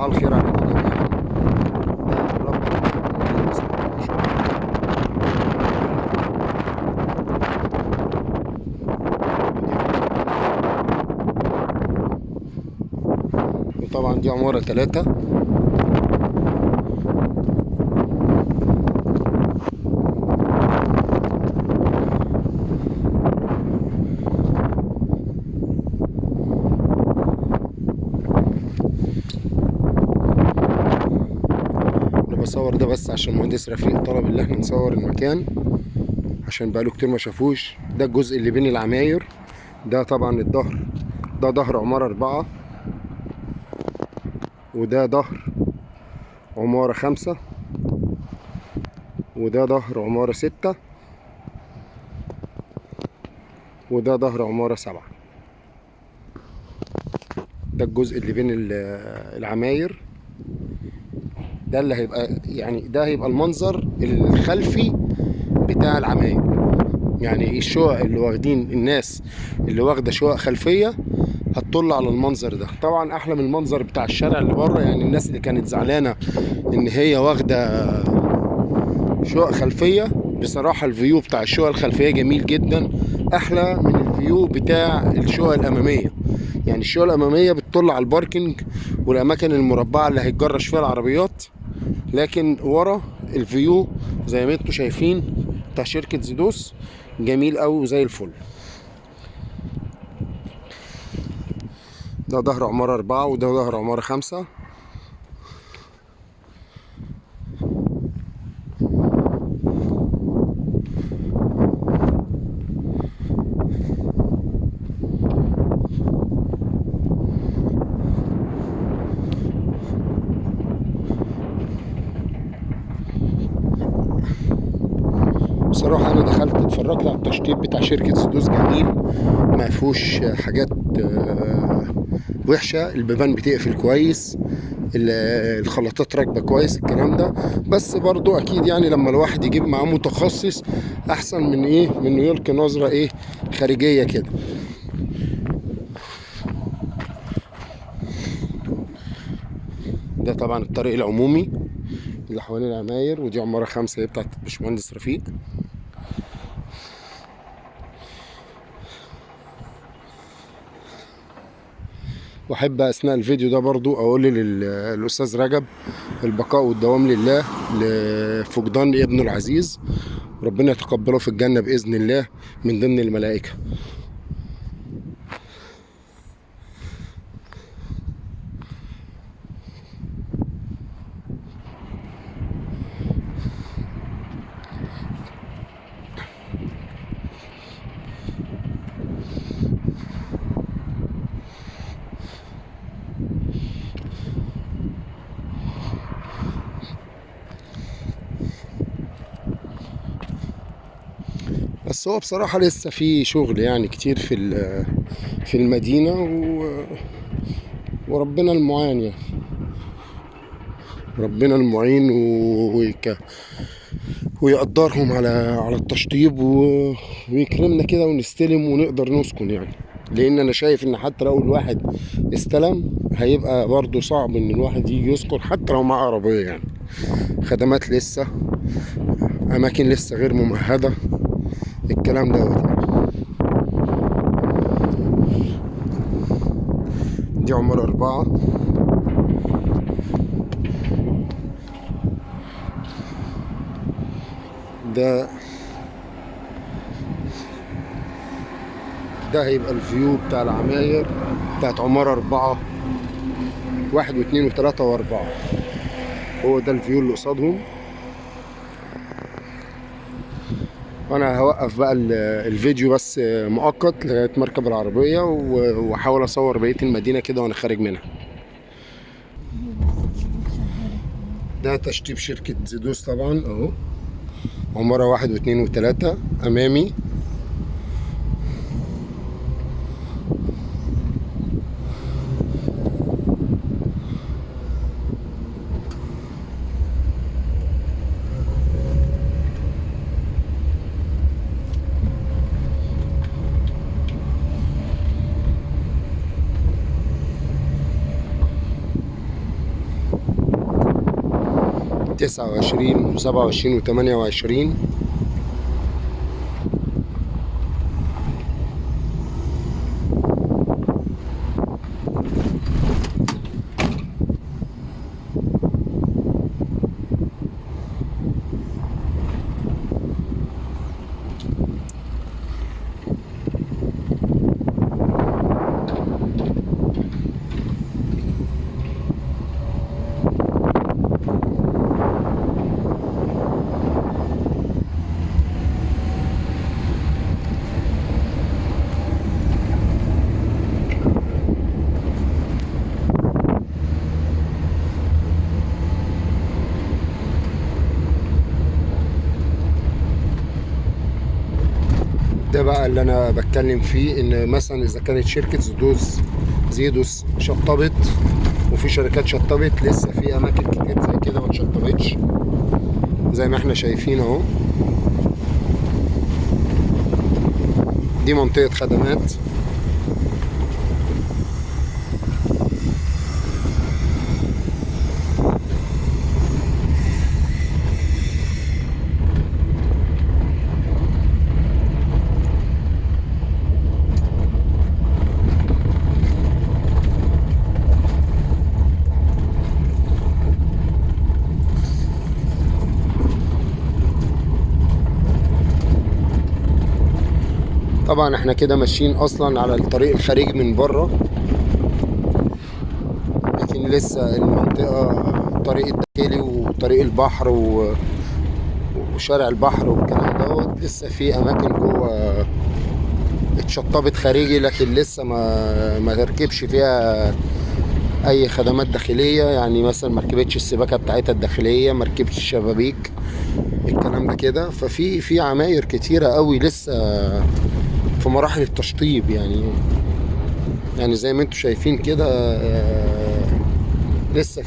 الخير عليكم جميعا. وطبعا دي عمارة 3. انا بصور ده بس عشان المهندس رفيق طلب ان احنا نصور المكان، عشان بقاله كتير ما شافوش. ده الجزء اللي بين العماير. ده طبعا الظهر، ده ظهر عمارة 4، وده ظهر عمارة 5، وده ظهر عمارة 6، وده ظهر عمارة 7. ده الجزء اللي بين العماير. ده اللي هيبقى يعني ده هيبقى المنظر الخلفي بتاع العماير. يعني الشقق اللي واخدين الناس اللي واخده شقق خلفيه هتطل على المنظر ده. طبعا احلى من المنظر بتاع الشارع اللي بره. يعني الناس اللي كانت زعلانه ان هي واخده شقق خلفيه، بصراحه الفيو بتاع الشقق الخلفيه جميل جدا، احلى من الفيو بتاع الشقق الاماميه. يعني الشقق الاماميه بتطل على الباركينج والاماكن المربعه اللي هيتجرش فيها العربيات، لكن ورا الفيو زي ما انتم شايفين بتاع شركة زيدوس جميل قوي زي الفل. ده ظهر عمارة 4 وده ظهر عمارة 5. بصراحة أنا دخلت اتفرجت على التشطيب بتاع شركة زيدوس، جميل، ما فيهوش حاجات وحشة. البيبان بتقفل كويس، الخلاطات راكبة كويس، الكلام ده. بس برضو أكيد يعني لما الواحد يجيب معاه متخصص أحسن من إيه، من إنه يلقي نظرة إيه خارجية كده. ده طبعا الطريق العمومي اللي حوالين العماير، ودي عمارة 5 هي بتاعت باشمهندس رفيق. واحب اثناء الفيديو ده برضو اقول للاستاذ رجب البقاء والدوام لله لفقدان ابنه العزيز، ربنا يتقبله في الجنة باذن الله من ضمن الملائكة. بس هو بصراحة لسه في شغل يعني كتير في المدينة وربنا المعين يعني. ربنا المعين ويقدرهم على التشطيب ويكرمنا كده ونستلم ونقدر نسكن يعني. لان انا شايف ان حتى لو الواحد استلم هيبقى برضه صعب ان الواحد يجي يسكن حتى لو معاه عربية يعني. خدمات لسه، اماكن لسه غير ممهدة، الكلام دوت يعني. دي عمارة 4. ده هيبقى الفيو بتاع العماير بتاعت عمارة 4، 1 و2 و3 و4. هو ده الفيو اللي قصادهم. انا هوقف بقى الفيديو بس مؤقت لغاية مركب العربية واحاول اصور بقية المدينة كده وانا خارج منها. ده تشطيب شركة زيدوس طبعا اهو، عمارة 1 و2 و3 امامي. 29 و27 و28. ده بقى اللي انا بتكلم فيه، ان مثلا اذا كانت شركة زيدوس شطبت، وفي شركات شطبت، لسه في اماكن كتير زي كده ما اتشطبتش زي ما احنا شايفين اهو. دي منطقة خدمات. طبعا احنا كده ماشيين اصلا على الطريق الخارجي من بره، لكن لسه المنطقة الطريق الداخلي وطريق البحر وشارع البحر والكلام دوت لسه في اماكن جوه اتشطبت خارجي، لكن لسه ما تركبش فيها اي خدمات داخلية. يعني مثلا ما ركبتش السباكة بتاعتها الداخلية، ما ركبتش الشبابيك، الكلام ده كده. ففي عماير كتيرة قوي لسه في مراحل التشطيب. يعني زي ما انتم شايفين كده، لسه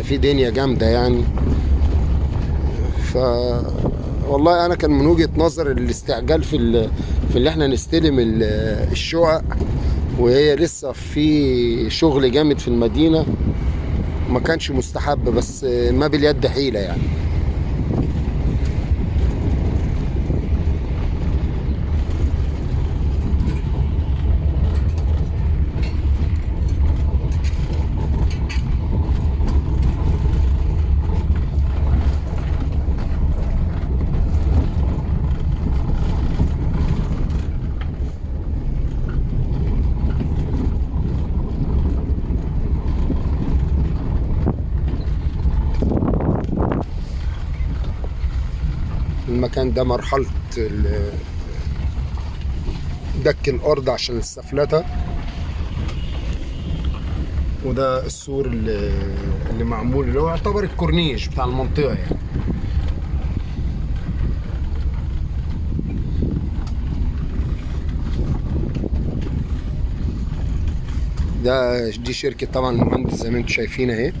في دنيا جامدة يعني. ف والله انا كان من وجهة نظر الاستعجال في اللي احنا نستلم الشقق وهي لسه في شغل جامد في المدينة، ما كانش مستحب، بس ما باليد حيلة يعني. المكان ده مرحلة دك الأرض عشان السفلتة، وده السور اللي معمول، اللي هو يعتبر الكورنيش بتاع المنطقة يعني. دي شركة طبعا المهندس زي ما انتم شايفين اهي.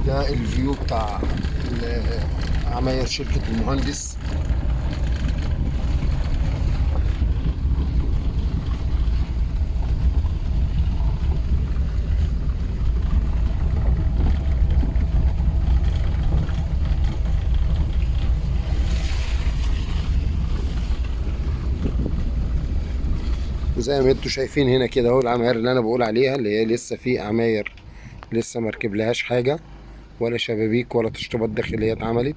ده الفيو بتاع عماير شركة المهندس. وزي ما انتم شايفين هنا كده اهو العماير اللي انا بقول عليها، اللي هي لسه في عماير لسه مركب لهاش حاجة، ولا شبابيك ولا تشطيبات داخلية اتعملت،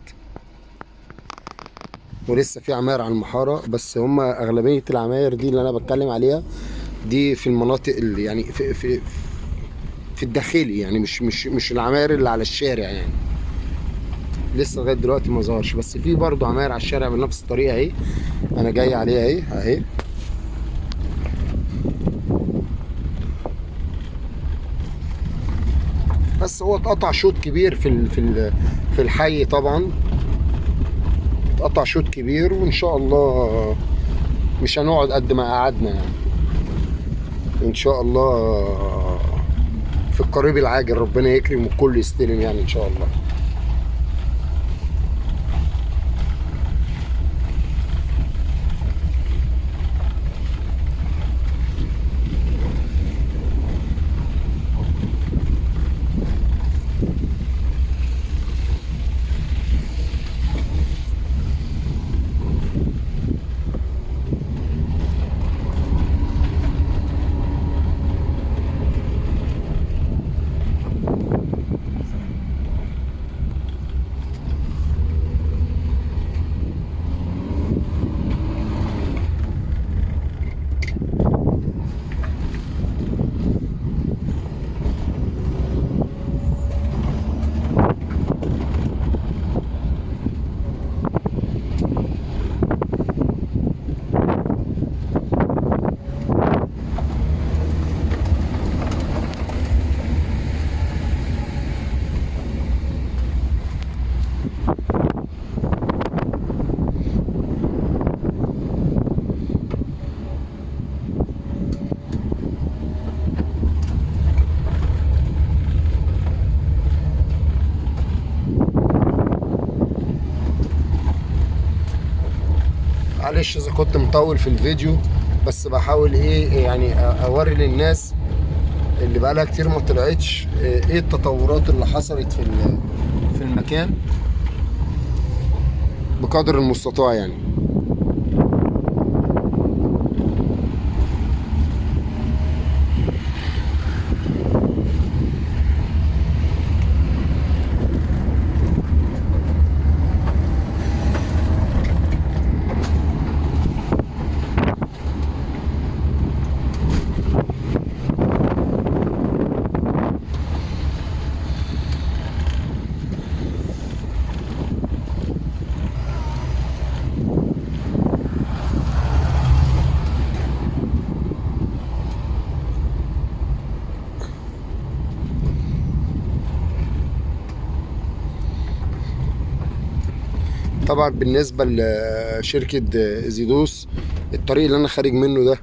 ولسه في عماير على المحارة. بس هما أغلبية العماير دي اللي أنا بتكلم عليها دي في المناطق اللي يعني في الداخلي، يعني مش العماير اللي على الشارع يعني. لسه لغاية دلوقتي ما ظهرش، بس في برضه عماير على الشارع بنفس الطريقة اهي. أنا جاي عليها اهي. بس هو اتقطع شوط كبير في الحي طبعا، اتقطع شوط كبير، وإن شاء الله مش هنقعد قد ما قعدنا يعني. ان شاء الله في القريب العاجل ربنا يكرم والكل يستلم يعني ان شاء الله. معلش اذا كنت مطول في الفيديو، بس بحاول ايه يعني اوري للناس اللي بقالها كتير ما طلعتش ايه التطورات اللي حصلت في المكان بقدر المستطاع يعني. طبعا بالنسبة لشركة زيدوس، الطريق اللي انا خارج منه ده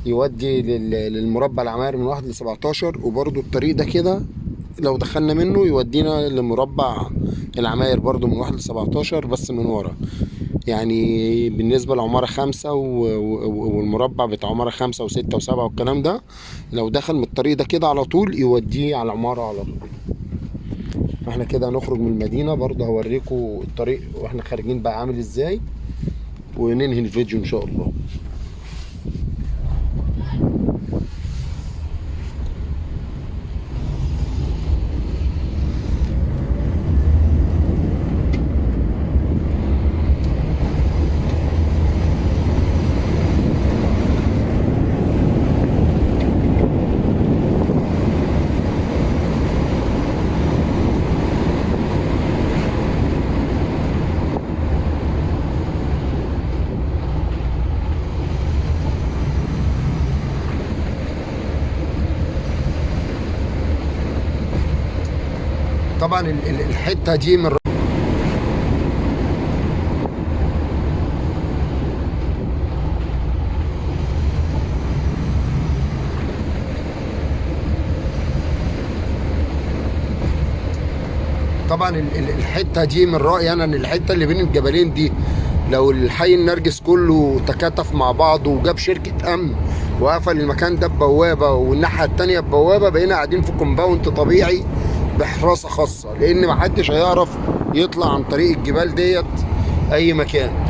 يودي للمربع العماير من 1 ل17، وبرضو الطريق ده كده لو دخلنا منه يودينا لمربع العماير برضو من 1 ل17 بس من ورا. يعني بالنسبة لعمارة 5 والمربع بتاع عمارة 5 و6 و7 والكلام ده، لو دخل من الطريق ده كده على طول يوديه على عمارة على طول. احنا كده هنخرج من المدينة، برضه هوريكم الطريق واحنا خارجين بقى عامل ازاي، وننهي الفيديو ان شاء الله. طبعا الحتة دي من الحتة دي من رأيي انا ان الحتة اللي بين الجبلين دي لو الحي النرجس كله تكاتف مع بعض وجاب شركة امن وقفل المكان ده ببوابة والناحية التانية ببوابة، بقينا قاعدين في كومباوند طبيعي بحراسة خاصة، لان محدش هيعرف يطلع عن طريق الجبال ديت اي مكان.